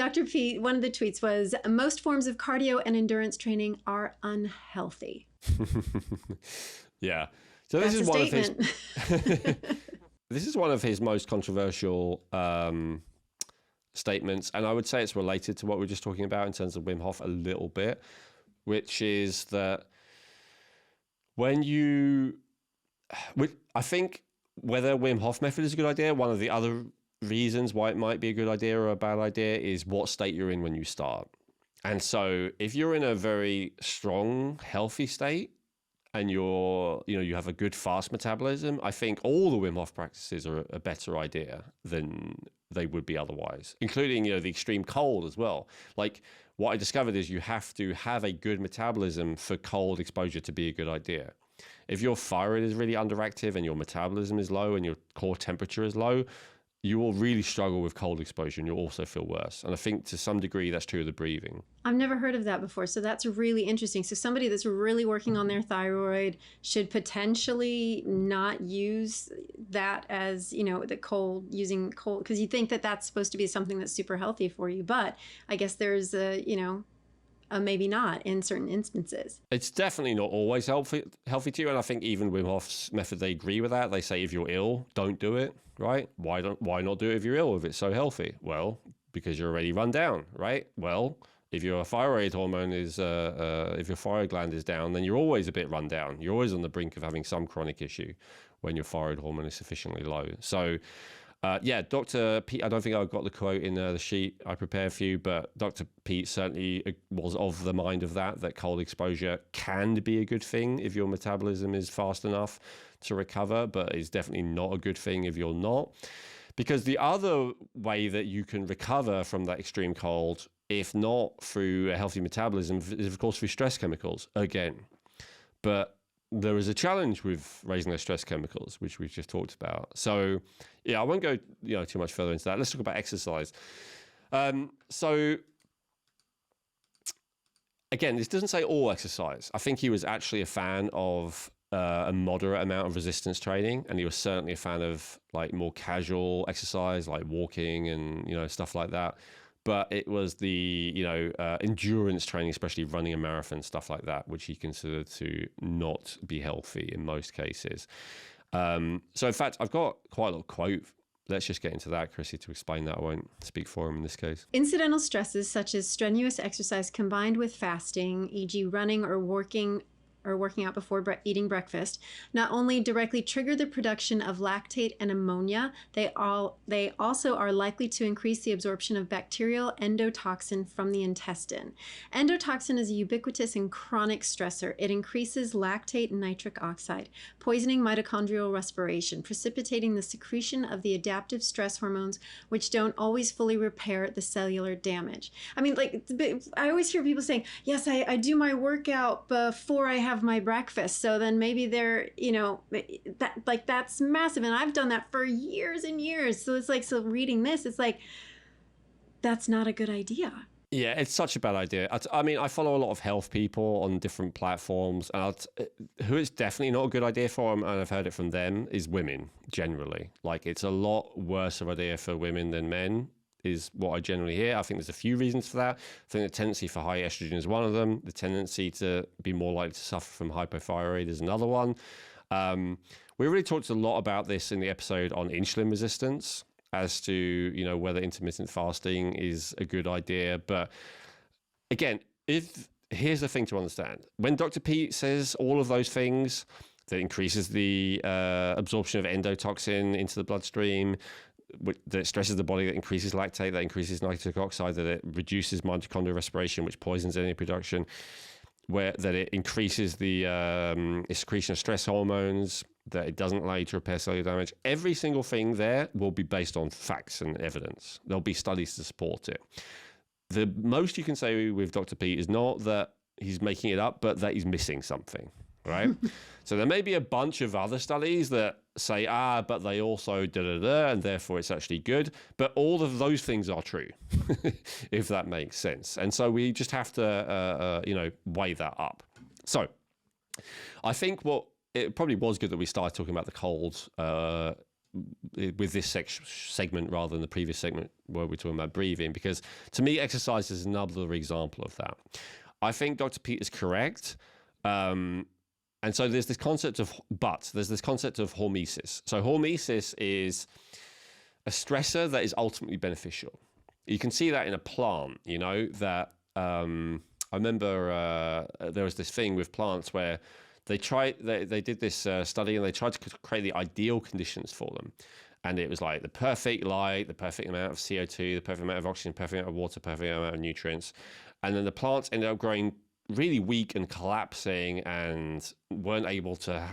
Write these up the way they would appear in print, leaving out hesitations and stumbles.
Dr. Peat, one of the tweets was, most forms of cardio and endurance training are unhealthy. Yeah. So That's this is a one statement. of his this is one of his most controversial statements, and I would say it's related to what we were just talking about in terms of Wim Hof a little bit, which is that I think whether Wim Hof method is a good idea, one of the other reasons why it might be a good idea or a bad idea is what state you're in when you start. And so if you're in a very strong, healthy state and you have a good fast metabolism, I think all the Wim Hof practices are a better idea than they would be otherwise, including, the extreme cold as well. Like what I discovered is you have to have a good metabolism for cold exposure to be a good idea. If your thyroid is really underactive and your metabolism is low and your core temperature is low, you will really struggle with cold exposure and you'll also feel worse. And I think to some degree that's true of the breathing. I've never heard of that before. So that's really interesting. So somebody that's really working on their thyroid should potentially not use that as, using cold, because you think that that's supposed to be something that's super healthy for you. But I guess there's a maybe not in certain instances. It's definitely not always healthy to you. And I think even Wim Hof's method, they agree with that. They say if you're ill, don't do it, right? Why not do it if you're ill, if it's so healthy? Well, because you're already run down, right? Well, if your thyroid hormone is, if your thyroid gland is down, then you're always a bit run down. You're always on the brink of having some chronic issue when your thyroid hormone is sufficiently low. So Dr. Peat, I don't think I got the quote in the sheet I prepared for you, but Dr. Peat certainly was of the mind of that cold exposure can be a good thing if your metabolism is fast enough to recover, but it's definitely not a good thing if you're not. Because the other way that you can recover from that extreme cold, if not through a healthy metabolism, is of course through stress chemicals again. But there is a challenge with raising those stress chemicals, which we've just talked about. So, I won't go too much further into that. Let's talk about exercise. So, again, this doesn't say all exercise. I think he was actually a fan of a moderate amount of resistance training, and he was certainly a fan of like more casual exercise, like walking and stuff like that. But it was the, endurance training, especially running a marathon, stuff like that, which he considered to not be healthy in most cases. So in fact, I've got quite a lot of quote. Let's just get into that, Chrissy, to explain that. I won't speak for him in this case. Incidental stresses such as strenuous exercise combined with fasting, e.g. running or working out before eating breakfast, not only directly trigger the production of lactate and ammonia, they also are likely to increase the absorption of bacterial endotoxin from the intestine. Endotoxin is a ubiquitous and chronic stressor. It increases lactate and nitric oxide, poisoning mitochondrial respiration, precipitating the secretion of the adaptive stress hormones, which don't always fully repair the cellular damage. I mean, I always hear people saying, yes, I do my workout before I have my breakfast. So then maybe they're, that's massive. And I've done that for years and years. So it's so reading this, it's that's not a good idea. Yeah, it's such a bad idea. I mean, I follow a lot of health people on different platforms, and who it's definitely not a good idea for, and I've heard it from them, is women generally. It's a lot worse of an idea for women than men, is what I generally hear. I think there's a few reasons for that. I think the tendency for high estrogen is one of them. The tendency to be more likely to suffer from hypothyroid is another one. We really talked a lot about this in the episode on insulin resistance as to, whether intermittent fasting is a good idea. But again, here's the thing to understand. When Dr. Peat says all of those things, that increases the absorption of endotoxin into the bloodstream, that stresses the body, that increases lactate, that increases nitric oxide, that it reduces mitochondrial respiration, which poisons energy production, that it increases the excretion of stress hormones, that it doesn't allow you to repair cellular damage. Every single thing there will be based on facts and evidence. There'll be studies to support it. The most you can say with Dr. Peat is not that he's making it up, but that he's missing something, right? So there may be a bunch of other studies that say, but they also da-da-da, and therefore it's actually good. But all of those things are true, if that makes sense. And so we just have to, weigh that up. So I think it probably was good that we started talking about the cold with this segment rather than the previous segment where we're talking about breathing, because to me, exercise is another example of that. I think Dr. Peat is correct. And so there's this concept of hormesis. So hormesis is a stressor that is ultimately beneficial. You can see that in a plant, that I remember there was this thing with plants where they did this study and they tried to create the ideal conditions for them. And it was like the perfect light, the perfect amount of CO2, the perfect amount of oxygen, perfect amount of water, perfect amount of nutrients. And then the plants ended up growing really weak and collapsing and weren't able to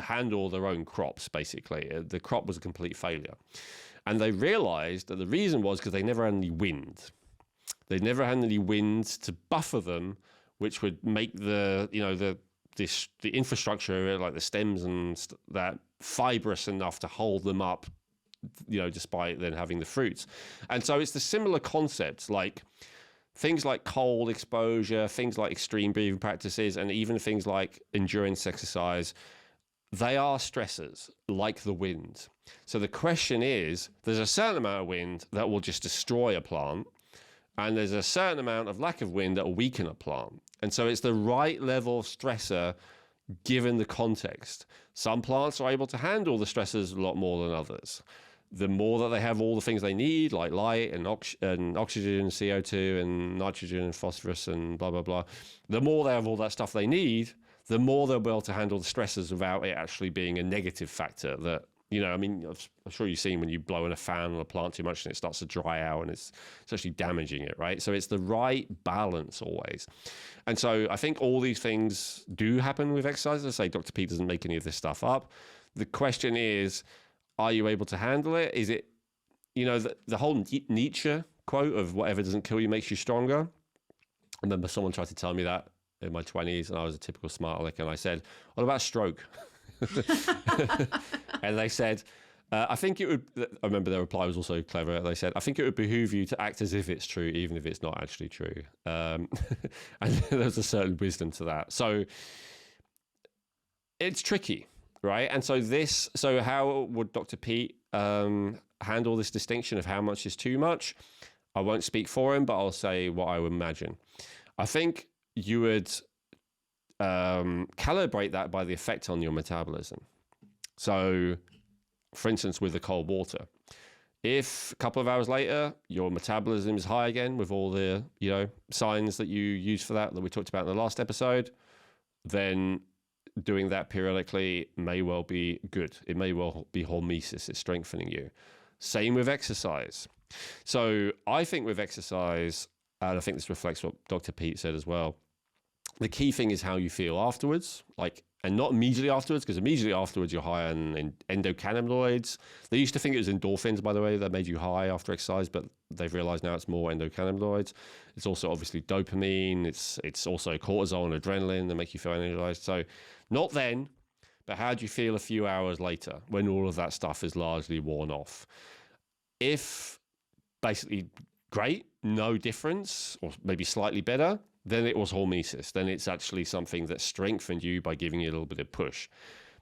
handle their own crops, basically. The crop was a complete failure. And they realized that the reason was because they never had any wind. They never had any wind to buffer them, which would make the infrastructure, like the stems and that, fibrous enough to hold them up, despite then having the fruits. And so it's the similar concept, like things like cold exposure, things like extreme breathing practices, and even things like endurance exercise, they are stressors like the wind. So the question is, there's a certain amount of wind that will just destroy a plant, and there's a certain amount of lack of wind that will weaken a plant. And so it's the right level of stressor given the context. Some plants are able to handle the stressors a lot more than others. The more that they have all the things they need, like light and oxygen, CO2 and nitrogen and phosphorus and blah, blah, blah, the more they have all that stuff they need, the more they'll be able to handle the stressors without it actually being a negative factor that, I'm sure you've seen when you blow in a fan on a plant too much and it starts to dry out and it's actually damaging it, right? So it's the right balance always. And so I think all these things do happen with exercise. As I say, Dr. Peat doesn't make any of this stuff up. The question is, are you able to handle it? Is it, the whole Nietzsche quote of whatever doesn't kill you makes you stronger? I remember someone tried to tell me that in my 20s and I was a typical smart aleck and I said, what about stroke? And they said, I remember their reply was also clever. They said, I think it would behoove you to act as if it's true, even if it's not actually true. And there's a certain wisdom to that. So it's tricky, right? And so how would Dr. Peat handle this distinction of how much is too much? I won't speak for him, but I'll say what I would imagine. I think you would calibrate that by the effect on your metabolism. So, for instance, with the cold water, if a couple of hours later your metabolism is high again with all the signs that you use for that we talked about in the last episode, then doing that periodically may well be good. It may well be hormesis. It's strengthening you. Same with exercise. So I think with exercise, and I think this reflects what Dr. Peat said as well, the key thing is how you feel afterwards, and not immediately afterwards, because immediately afterwards you're high on endocannabinoids. They used to think it was endorphins, by the way, that made you high after exercise, but they've realized now it's more endocannabinoids. It's also obviously dopamine. It's also cortisol and adrenaline that make you feel energized. So not then, but how do you feel a few hours later when all of that stuff is largely worn off? If basically great, no difference, or maybe slightly better, then it was hormesis. Then it's actually something that strengthened you by giving you a little bit of push.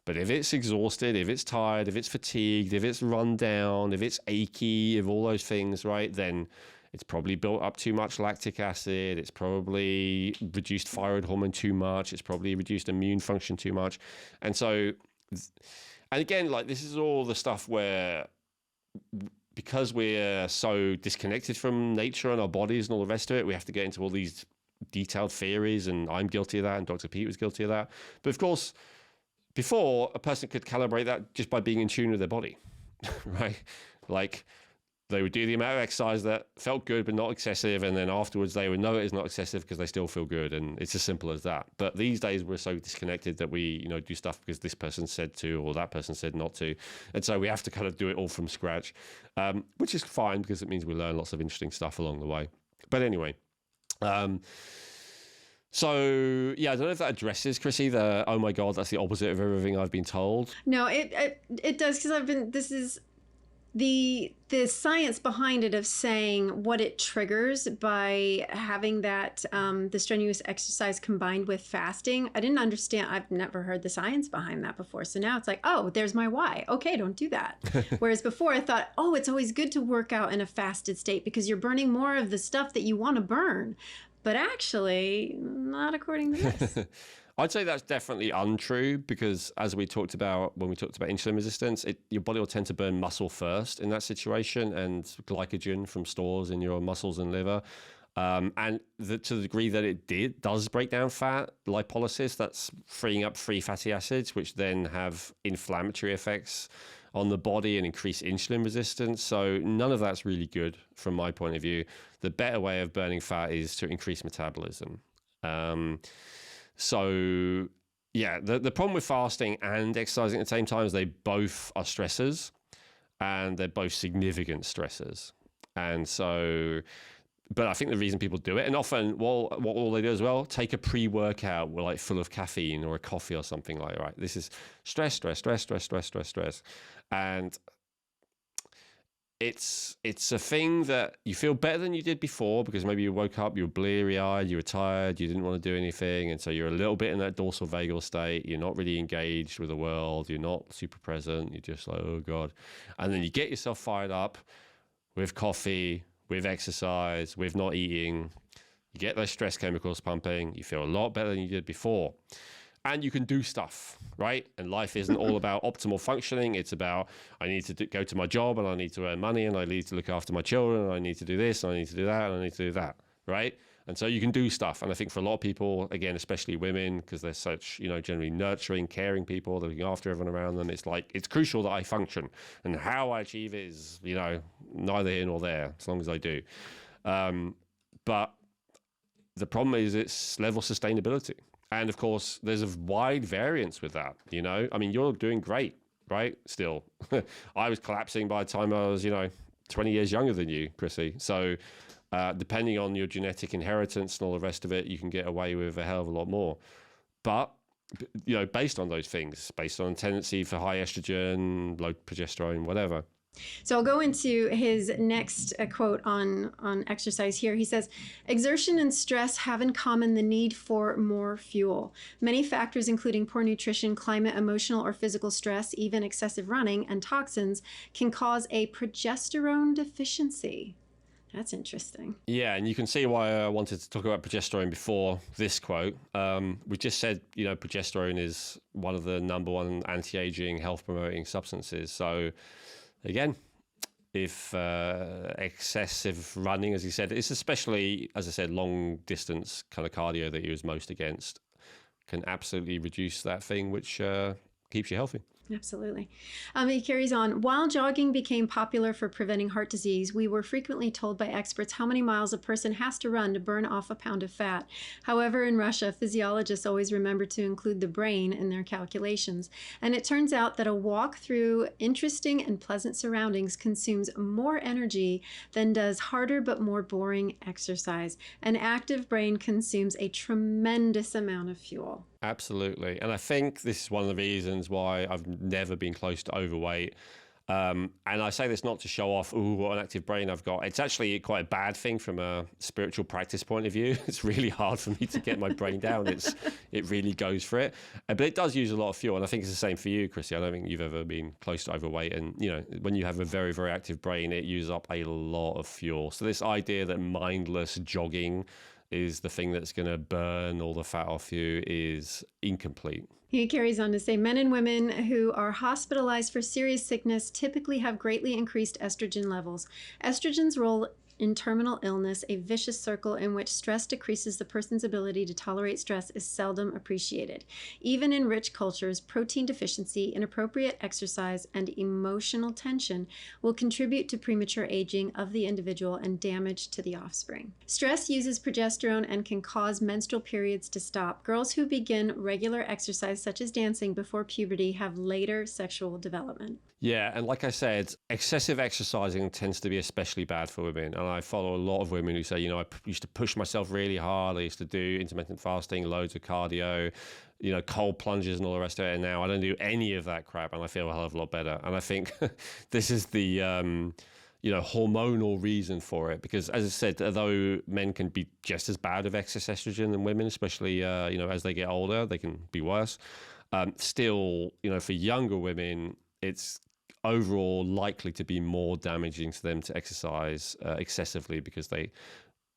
But if it's exhausted, if it's tired, if it's fatigued, if it's run down, if it's achy, if all those things, right, then it's probably built up too much lactic acid. It's probably reduced thyroid hormone too much. It's probably reduced immune function too much. And so, and again, this is all the stuff where, because we're so disconnected from nature and our bodies and all the rest of it, we have to get into all these detailed theories, and I'm guilty of that, and Dr. Peat was guilty of that. But of course, before, a person could calibrate that just by being in tune with their body, right? They would do the amount of exercise that felt good but not excessive, and then afterwards they would know it is not excessive because they still feel good, and it's as simple as that. But these days we're so disconnected that we do stuff because this person said to, or that person said not to, and so we have to kind of do it all from scratch, which is fine because it means we learn lots of interesting stuff along the way. But anyway, so yeah, I don't know if that addresses, Chrissy, the oh my god, that's the opposite of everything I've been told. No, it does, because the science behind it of saying what it triggers by having that the strenuous exercise combined with fasting, I didn't understand. I've never heard the science behind that before. So now it's like, oh, there's my why. Okay, don't do that. Whereas before I thought, oh, it's always good to work out in a fasted state because you're burning more of the stuff that you want to burn. But actually, not according to this. I'd say that's definitely untrue because, as we talked about when we talked about insulin resistance, your body will tend to burn muscle first in that situation and glycogen from stores in your muscles and liver. And to the degree that it does break down fat, lipolysis, that's freeing up free fatty acids, which then have inflammatory effects on the body and increase insulin resistance. So none of that's really good from my point of view. The better way of burning fat is to increase metabolism. So, yeah, the problem with fasting and exercising at the same time is they both are stressors and they're both significant stressors. And so, but I think the reason people do it, and often what all they do as well, take a pre-workout like full of caffeine or a coffee or something like that. Right? This is stress. And it's a thing that you feel better than you did before because maybe you woke up, you were bleary-eyed, you were tired, you didn't want to do anything, and so you're a little bit in that dorsal vagal state. You're not really engaged with the world. You're not super present. You're just like, oh God. And then you get yourself fired up with coffee, with exercise, with not eating. You get those stress chemicals pumping. You feel a lot better than you did before. And you can do stuff, right? And life isn't all about optimal functioning. It's about, I need to go to my job and I need to earn money and I need to look after my children and I need to do this and I need to do that and I need to do that, right? And so you can do stuff. And I think for a lot of people, again, especially women, because they're such, generally nurturing, caring people, they're looking after everyone around them. It's like, it's crucial that I function. And how I achieve it is, neither here nor there, as long as I do. But the problem is its level of sustainability. And of course, there's a wide variance with that, I mean, you're doing great, right? Still, I was collapsing by the time I was, 20 years younger than you, Chrissy. So depending on your genetic inheritance and all the rest of it, you can get away with a hell of a lot more. But, based on those things, based on tendency for high estrogen, low progesterone, whatever. So I'll go into his next quote on exercise here. He says, exertion and stress have in common the need for more fuel. Many factors, including poor nutrition, climate, emotional or physical stress, even excessive running, and toxins, can cause a progesterone deficiency. That's interesting. Yeah, and you can see why I wanted to talk about progesterone before this quote. We just said, progesterone is one of the number one anti-aging, health-promoting substances. So again, if excessive running, as he said, it's especially, as I said, long distance kind of cardio that he was most against, can absolutely reduce that thing, which keeps you healthy. Absolutely. He carries on. While jogging became popular for preventing heart disease, we were frequently told by experts how many miles a person has to run to burn off a pound of fat. However, in Russia, physiologists always remember to include the brain in their calculations. And it turns out that a walk through interesting and pleasant surroundings consumes more energy than does harder but more boring exercise. An active brain consumes a tremendous amount of fuel. Absolutely. And I think this is one of the reasons why I've never been close to overweight. And I say this not to show off, ooh, what an active brain I've got. It's actually quite a bad thing from a spiritual practice point of view. It's really hard for me to get my brain down. It really goes for it. But it does use a lot of fuel. And I think it's the same for you, Chrissy. I don't think you've ever been close to overweight. And, when you have a very, very active brain, it uses up a lot of fuel. So this idea that mindless jogging is the thing that's going to burn all the fat off you is incomplete. He carries on to say, men and women who are hospitalized for serious sickness typically have greatly increased estrogen levels. Estrogen's role in terminal illness, a vicious circle in which stress decreases the person's ability to tolerate stress, is seldom appreciated. Even in rich cultures, protein deficiency, inappropriate exercise, and emotional tension will contribute to premature aging of the individual and damage to the offspring. Stress uses progesterone and can cause menstrual periods to stop. Girls who begin regular exercise, such as dancing, before puberty have later sexual development. Yeah, and like I said, excessive exercising tends to be especially bad for women. And I follow a lot of women who say, I used to push myself really hard. I used to do intermittent fasting, loads of cardio, cold plunges and all the rest of it. And now I don't do any of that crap, and I feel a hell of a lot better. And I think this is the hormonal reason for it, because as I said, although men can be just as bad of excess estrogen than women, especially as they get older, they can be worse. Still, for younger women, it's overall likely to be more damaging to them to exercise excessively, because they,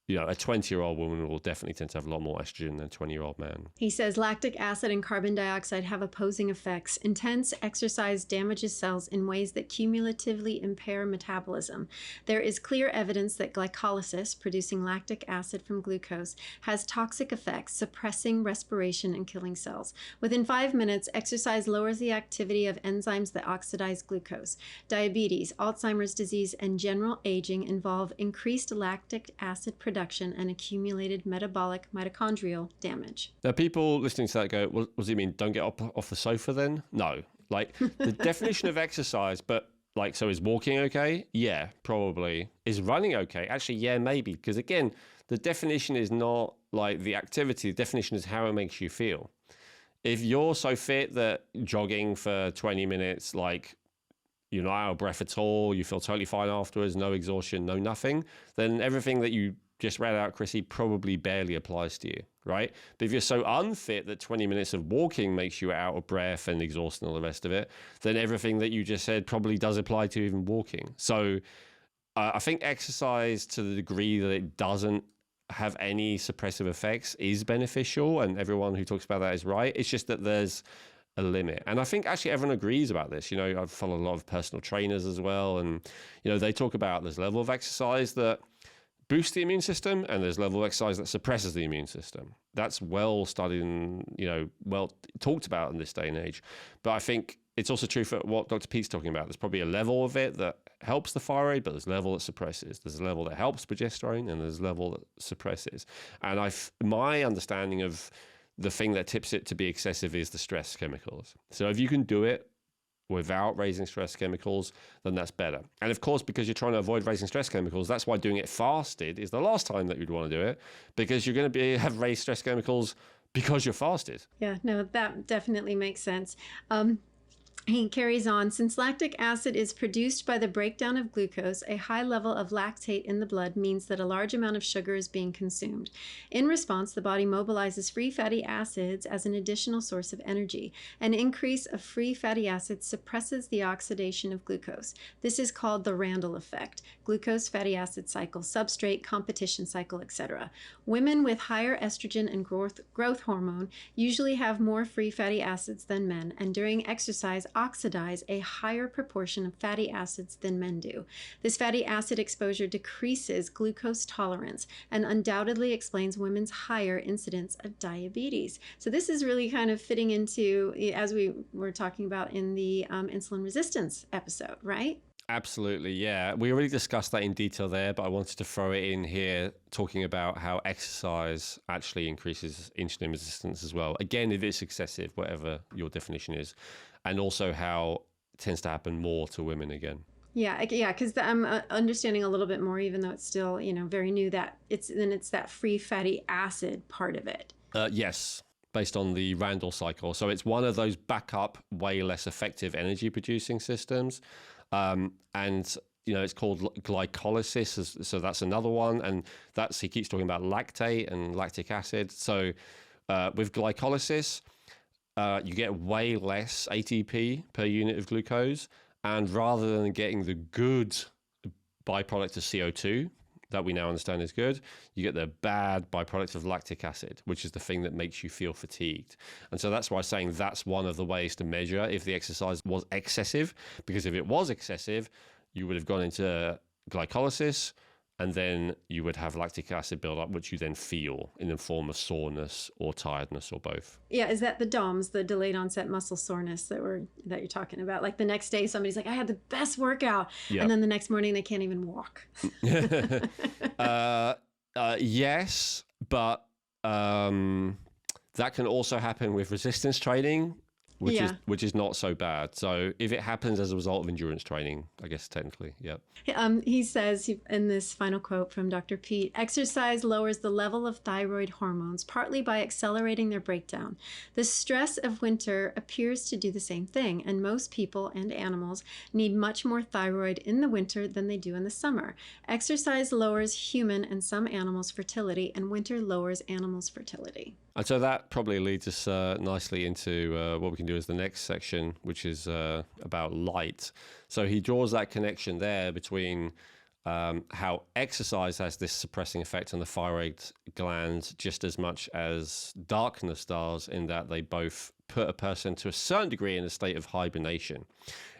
a 20-year-old woman will definitely tend to have a lot more estrogen than a 20-year-old man. He says lactic acid and carbon dioxide have opposing effects. Intense exercise damages cells in ways that cumulatively impair metabolism. There is clear evidence that glycolysis, producing lactic acid from glucose, has toxic effects, suppressing respiration and killing cells. Within 5 minutes, exercise lowers the activity of enzymes that oxidize glucose. Diabetes, Alzheimer's disease, and general aging involve increased lactic acid production and accumulated metabolic mitochondrial damage. Now, people listening to that go, well, what does it mean? Don't get off the sofa then? No. The definition of exercise, but so is walking okay? Yeah, probably. Is running okay? Actually, yeah, maybe. Because again, the definition is not the activity. The definition is how it makes you feel. If you're so fit that jogging for 20 minutes, you're not out of breath at all, you feel totally fine afterwards, no exhaustion, no nothing, then everything that you just read out, Chrissy, probably barely applies to you, right? But if you're so unfit that 20 minutes of walking makes you out of breath and exhausted and all the rest of it, then everything that you just said probably does apply to even walking. So I think exercise, to the degree that it doesn't have any suppressive effects, is beneficial, and everyone who talks about that is right. It's just that there's a limit. And I think actually everyone agrees about this. I follow a lot of personal trainers as well, and they talk about this level of exercise that boosts the immune system, and there's level of exercise that suppresses the immune system. That's well studied and well talked about in this day and age. But I think it's also true for what Dr. Peat's talking about. There's probably a level of it that helps the thyroid, but there's a level that suppresses. There's a level that helps progesterone, and there's a level that suppresses. And my understanding of the thing that tips it to be excessive is the stress chemicals. So if you can do it without raising stress chemicals, then that's better. And of course, because you're trying to avoid raising stress chemicals, that's why doing it fasted is the last time that you'd want to do it, because you're going to have raised stress chemicals because you're fasted. Yeah, no, that definitely makes sense. He carries on, since lactic acid is produced by the breakdown of glucose, a high level of lactate in the blood means that a large amount of sugar is being consumed. In response, the body mobilizes free fatty acids as an additional source of energy. An increase of free fatty acids suppresses the oxidation of glucose. This is called the Randle effect, glucose fatty acid cycle, substrate competition cycle, etc. Women with higher estrogen and growth hormone usually have more free fatty acids than men, and during exercise oxidize a higher proportion of fatty acids than men do. This fatty acid exposure decreases glucose tolerance and undoubtedly explains women's higher incidence of diabetes. So this is really kind of fitting into, as we were talking about in the insulin resistance episode, right? Absolutely, yeah. We already discussed that in detail there, but I wanted to throw it in here talking about how exercise actually increases insulin resistance as well. Again, if it's excessive, whatever your definition is, and also how it tends to happen more to women again. Yeah, because I'm understanding a little bit more, even though it's still, very new, that it's that free fatty acid part of it. Yes, based on the Randle cycle. So it's one of those backup, way less effective energy producing systems. And it's called glycolysis. So that's another one. And he keeps talking about lactate and lactic acid. So with glycolysis, you get way less ATP per unit of glucose. And rather than getting the good byproduct of CO2 that we now understand is good, you get the bad byproduct of lactic acid, which is the thing that makes you feel fatigued. And so that's why I'm saying that's one of the ways to measure if the exercise was excessive, because if it was excessive, you would have gone into glycolysis, and then you would have lactic acid buildup, which you then feel in the form of soreness or tiredness or both. Yeah, is that the DOMS, the delayed onset muscle soreness that you're talking about? Like the next day, somebody's like, I had the best workout, yep. And then the next morning they can't even walk. Yes, but that can also happen with resistance training. which is not so bad. So if it happens as a result of endurance training, I guess technically, yeah. He says in this final quote from Dr. Peat, exercise lowers the level of thyroid hormones, partly by accelerating their breakdown. The stress of winter appears to do the same thing, and most people and animals need much more thyroid in the winter than they do in the summer. Exercise lowers human and some animals' fertility, and winter lowers animals' fertility. And so that probably leads us nicely into what we can do as the next section, which is about light. So he draws that connection there between how exercise has this suppressing effect on the thyroid gland just as much as darkness does, in that they both put a person to a certain degree in a state of hibernation.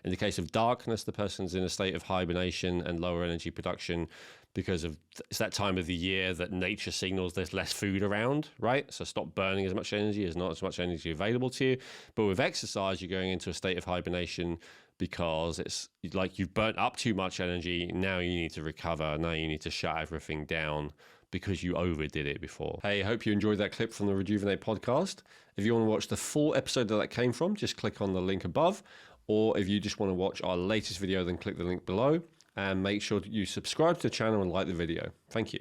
In the case of darkness, the person's in a state of hibernation and lower energy production because it's that time of the year that nature signals there's less food around, right? So stop burning as much energy, there's not as much energy available to you. But with exercise, you're going into a state of hibernation because it's like you've burnt up too much energy. Now you need to recover. Now you need to shut everything down because you overdid it before. Hey, I hope you enjoyed that clip from the Rejuvenate podcast. If you want to watch the full episode that came from, just click on the link above. Or if you just want to watch our latest video, then click the link below. And make sure that you subscribe to the channel and like the video. Thank you.